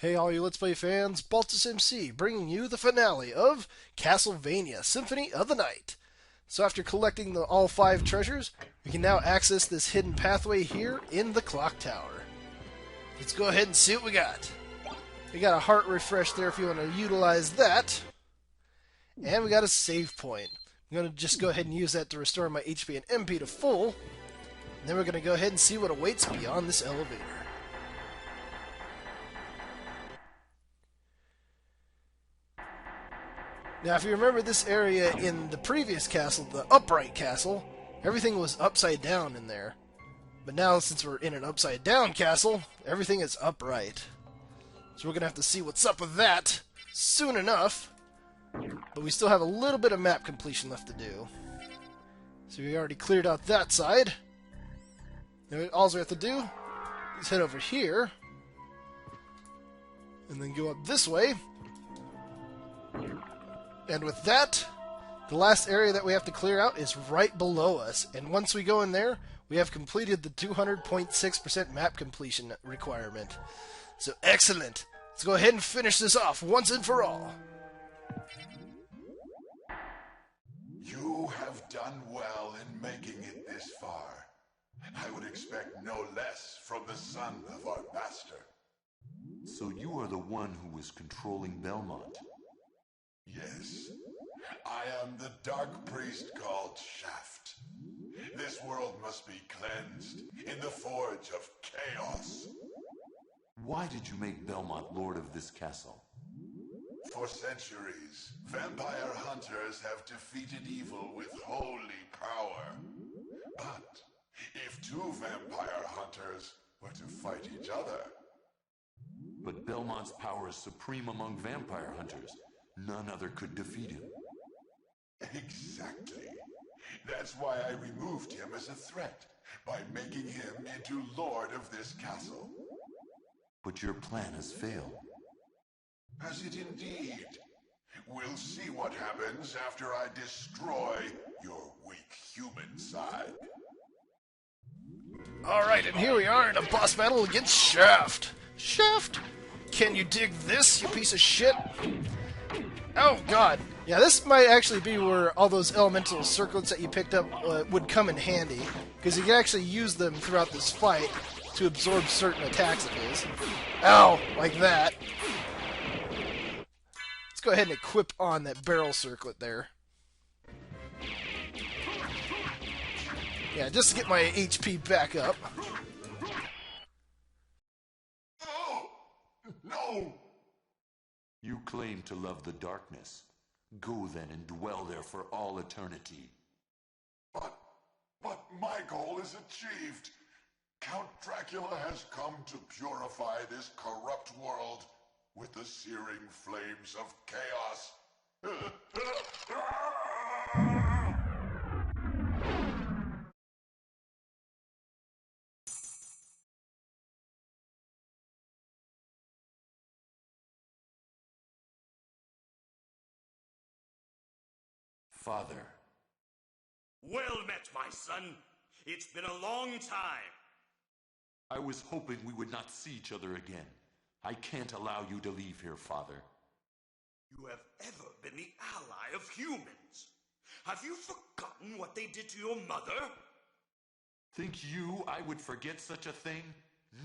Hey all you Let's Play fans, Baltus MC bringing you the finale of Castlevania Symphony of the Night. So after collecting all 5 treasures, we can now access this hidden pathway here in the clock tower. Let's go ahead and see what we got. We got a heart refresh there if you want to utilize that. And we got a save point. I'm going to just go ahead and use that to restore my HP and MP to full. And then we're going to go ahead and see what awaits beyond this elevator. Now, if you remember this area in the previous castle, the upright castle, everything was upside down in there. But now, since we're in an upside down castle, everything is upright. So we're going to have to see what's up with that soon enough. But we still have a little bit of map completion left to do. So we already cleared out that side. Now, all we have to do is head over here. And then go up this way. And with that, the last area that we have to clear out is right below us. And once we go in there, we have completed the 200.6% map completion requirement. So excellent! Let's go ahead and finish this off once and for all. You have done well in making it this far. I would expect no less from the son of our master. So you are the one who was controlling Belmont? Yes, I am the dark priest called Shaft. This world must be cleansed in the forge of chaos. Why did you make Belmont lord of this castle? For centuries, vampire hunters have defeated evil with holy power. But if 2 vampire hunters were to fight each other... But Belmont's power is supreme among vampire hunters. None other could defeat him. Exactly. That's why I removed him as a threat, by making him into lord of this castle. But your plan has failed. Has it indeed? We'll see what happens after I destroy your weak human side. Alright, and here we are in a boss battle against Shaft. Shaft? Can you dig this, you piece of shit? Oh, God. Yeah, this might actually be where all those elemental circlets that you picked up would come in handy, because you can actually use them throughout this fight to absorb certain attacks of his. Ow! Like that. Let's go ahead and equip on that barrel circlet there. Yeah, just to get my HP back up. Oh! No! You claim to love the darkness. Go then and dwell there for all eternity. But my goal is achieved. Count Dracula has come to purify this corrupt world with the searing flames of chaos. Father. Well met, my son. It's been a long time. I was hoping we would not see each other again. I can't allow you to leave here, Father. You have ever been the ally of humans. Have you forgotten what they did to your mother? Think you I would forget such a thing?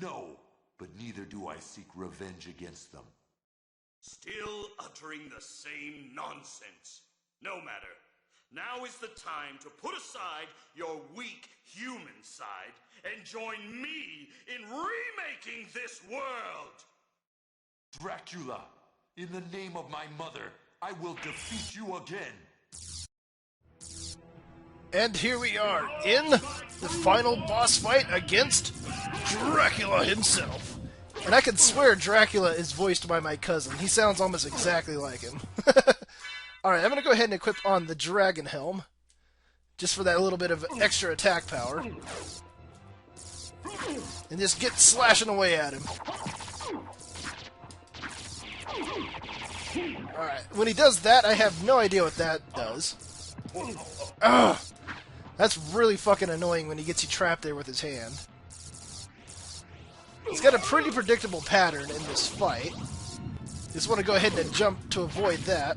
No, but neither do I seek revenge against them. Still uttering the same nonsense. No matter. Now is the time to put aside your weak human side and join me in remaking this world! Dracula, in the name of my mother, I will defeat you again! And here we are, in the final boss fight against Dracula himself. And I can swear Dracula is voiced by my cousin. He sounds almost exactly like him. Alright, I'm going to go ahead and equip on the Dragon Helm, just for that little bit of extra attack power. And just get slashing away at him. Alright, when he does that, I have no idea what that does. Ugh! That's really fucking annoying when he gets you trapped there with his hand. He's got a pretty predictable pattern in this fight. Just want to go ahead and jump to avoid that.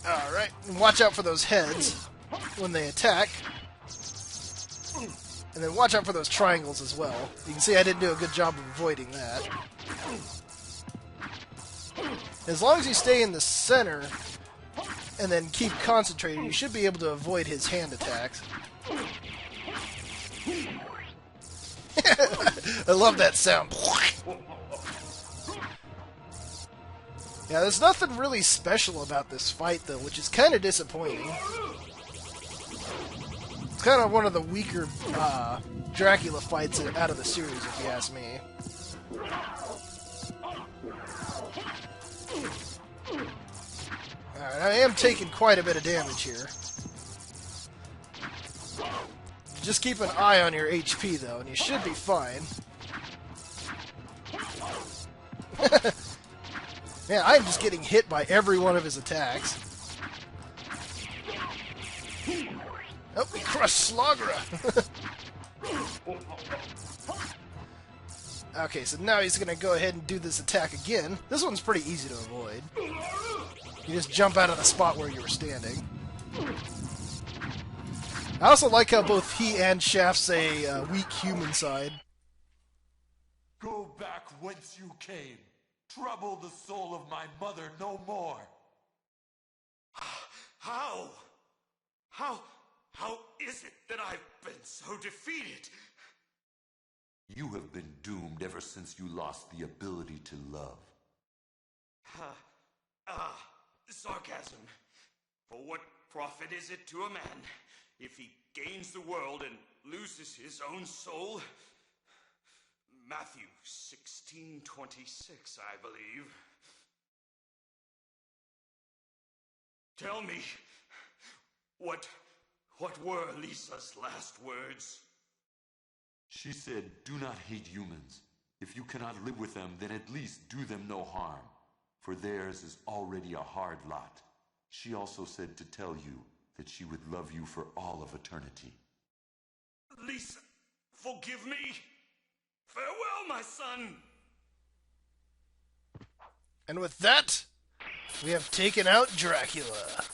Alright, and watch out for those heads when they attack. And then watch out for those triangles as well. You can see I didn't do a good job of avoiding that. As long as you stay in the center and then keep concentrated, you should be able to avoid his hand attacks. I love that sound. Yeah, there's nothing really special about this fight, though, which is kind of disappointing. It's kind of one of the weaker Dracula fights out of the series, if you ask me. Alright, I am taking quite a bit of damage here. Just keep an eye on your HP, though, and you should be fine. Man, I'm just getting hit by every one of his attacks. Oh, we crushed Slagra! Okay, so now he's going to go ahead and do this attack again. This one's pretty easy to avoid. You just jump out of the spot where you were standing. I also like how both he and Shaft say weak human side. Go back whence you came. Trouble the soul of my mother no more. How? How is it that I've been so defeated? You have been doomed ever since you lost the ability to love. Sarcasm. For what profit is it to a man if he gains the world and loses his own soul? Matthew 16:26, I believe. Tell me, what were Lisa's last words? She said, do not hate humans. If you cannot live with them, then at least do them no harm, for theirs is already a hard lot. She also said to tell you that she would love you for all of eternity. Lisa, forgive me. Farewell, my son. And with that, we have taken out Dracula.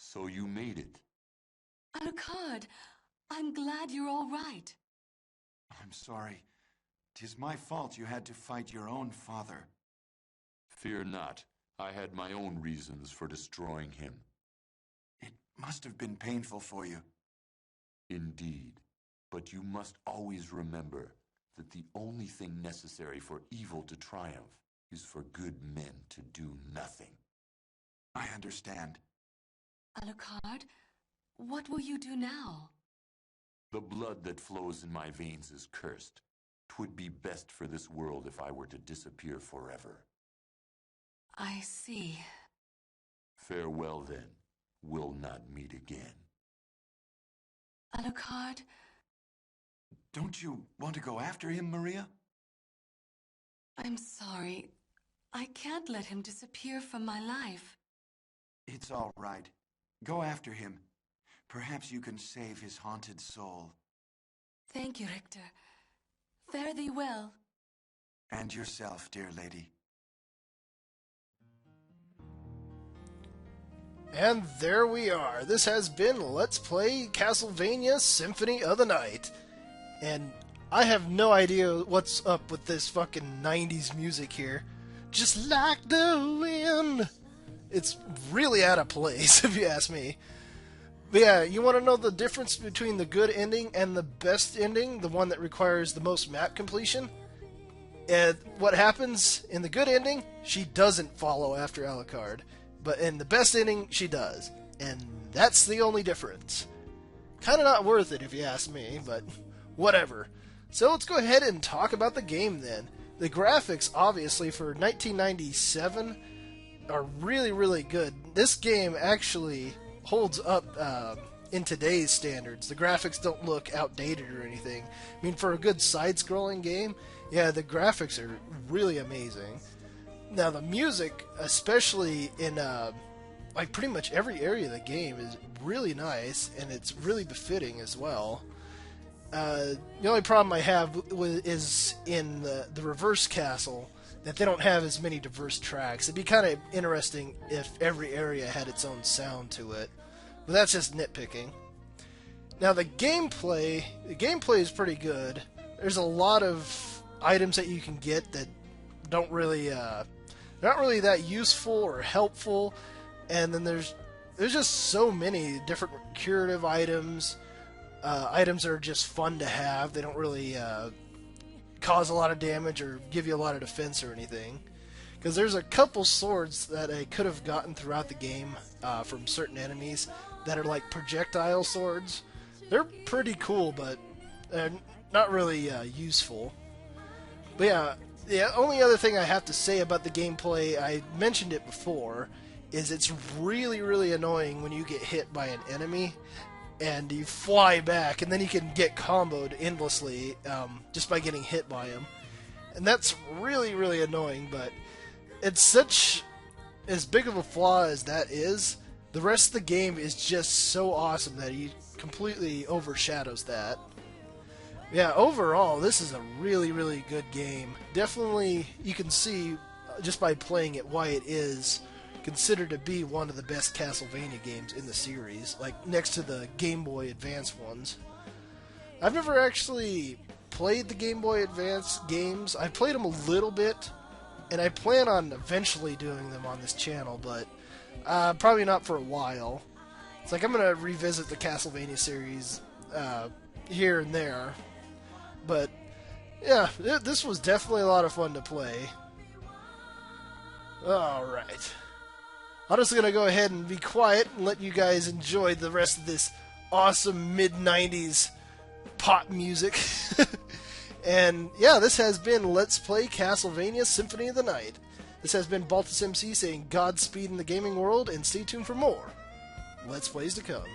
So you made it. Alucard, I'm glad you're all right. I'm sorry. 'Tis my fault you had to fight your own father. Fear not. I had my own reasons for destroying him. It must have been painful for you. Indeed. But you must always remember that the only thing necessary for evil to triumph is for good men to do nothing. I understand. Alucard, what will you do now? The blood that flows in my veins is cursed. 'Twould be best for this world if I were to disappear forever. I see. Farewell, then. We'll not meet again. Alucard, Don't you want to go after him, Maria? I'm sorry. I can't let him disappear from my life. It's all right. Go after him. Perhaps you can save his haunted soul. Thank you, Richter. Fare thee well. And yourself, dear lady. And there we are. This has been Let's Play Castlevania Symphony of the Night. And I have no idea what's up with this fucking 90s music here. Just like the wind. It's really out of place, if you ask me. But yeah, you want to know the difference between the good ending and the best ending, the one that requires the most map completion? And what happens in the good ending, she doesn't follow after Alucard. But in the best ending, she does. And that's the only difference. Kind of not worth it if you ask me, but whatever. So let's go ahead and talk about the game then. The graphics, obviously, for 1997 are really, really good. This game actually holds up in today's standards. The graphics don't look outdated or anything. I mean, for a good side-scrolling game, yeah, the graphics are really amazing. Now, the music, especially in like pretty much every area of the game, is really nice, and it's really befitting as well. The only problem I have is in the reverse castle, that they don't have as many diverse tracks. It'd be kind of interesting if every area had its own sound to it, but that's just nitpicking. Now, the gameplay is pretty good. There's a lot of items that you can get that don't really not really that useful or helpful, and then there's just so many different curative items, items that are just fun to have. They don't really cause a lot of damage or give you a lot of defense or anything, because there's a couple swords that I could have gotten throughout the game from certain enemies that are like projectile swords. They're pretty cool, but they're not really useful. But yeah, the only other thing I have to say about the gameplay, I mentioned it before, is it's really, really annoying when you get hit by an enemy and you fly back, and then you can get comboed endlessly just by getting hit by him. And that's really, really annoying, but it's such as big of a flaw as that is, the rest of the game is just so awesome that he completely overshadows that. Yeah, overall, this is a really, really good game. Definitely, you can see, just by playing it, why it is considered to be one of the best Castlevania games in the series, like next to the Game Boy Advance ones. I've never actually played the Game Boy Advance games. I played them a little bit, and I plan on eventually doing them on this channel, but probably not for a while. It's like I'm going to revisit the Castlevania series here and there. But, yeah, this was definitely a lot of fun to play. Alright. I'm just going to go ahead and be quiet and let you guys enjoy the rest of this awesome mid-90s pop music. And, yeah, this has been Let's Play Castlevania Symphony of the Night. This has been Baltus MC saying Godspeed in the gaming world, and stay tuned for more Let's Plays to come.